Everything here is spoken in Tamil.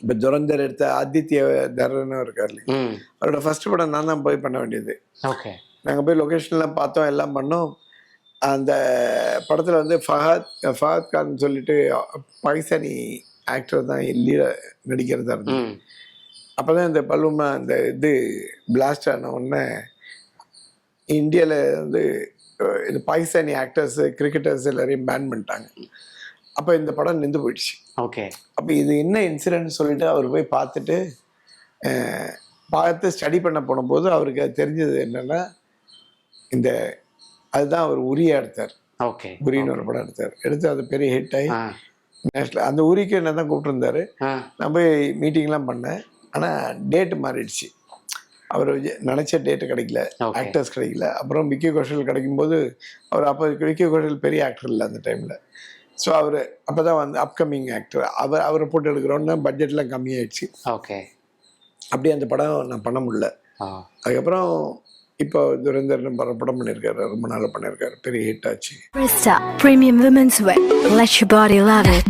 இப்போ துரந்தர் எடுத்த ஆதித்ய தர்ன்னு இருக்கார் இல்லையா, அவரோட ஃபர்ஸ்ட் படம் நான் தான் போய் பண்ண வேண்டியது. ஓகே. நாங்கள் போய் லொக்கேஷன்லாம் பார்த்தோம், எல்லாம் பண்ணோம். அந்த படத்தில் வந்து ஃபஹத் கான் சொல்லிட்டு பாகிஸ்தானி ஆக்டர் தான் லீட நடிக்கிறதா இருந்தது. அப்போ தான் இந்த பலூமா இந்த இது பிளாஸ்ட் ஆன உடனே இந்தியாவில் வந்து இந்த பாகிஸ்தானி ஆக்டர்ஸ் கிரிக்கெட்டர்ஸ் எல்லாரையும் பேன் பண்ணிட்டாங்க. அப்போ இந்த படம் நின்று போயிடுச்சு. ஓகே. அப்போ இது என்ன இன்சிடென்ட் சொல்லிட்டு அவர் போய் பார்த்து ஸ்டடி பண்ண போனபோது அவருக்கு அது தெரிஞ்சது என்னன்னா, இந்த அதுதான் அவர் உரியா எடுத்தார். ஓகே. உரின்னு ஒரு படம் எடுத்து அது பெரிய ஹிட் ஆகி நேஷனல். அந்த உரிக்கு என்ன தான் கூப்பிட்டுருந்தாரு. நான் போய் மீட்டிங்லாம் பண்ணேன். ஆனால் டேட்டு மாறிடுச்சு. அவர் நினச்ச டேட்டு கிடைக்கல, ஆக்டர்ஸ் கிடைக்கல. அப்புறம் விக்கி கௌஷல் கிடைக்கும்போது அவர் அப்போ விக்கி கௌஷல் பெரிய ஆக்டர் இல்லை அந்த டைமில். ஸோ அவர் அப்போ தான் வந்து அப்கமிங் ஆக்டர். அவரை போட்டு எடுக்கிறோன்னா பட்ஜெட்லாம் கம்மியாயிடுச்சு. ஓகே. அப்படியே அந்த படம் நான் பண்ண முடியல. அதுக்கப்புறம் இப்போ துரந்தர்னு படம் பண்ணியிருக்காரு, ரொம்ப நாள் பண்ணியிருக்காரு, பெரிய ஹிட் ஆச்சு. Premium women's wear. Let your body love it.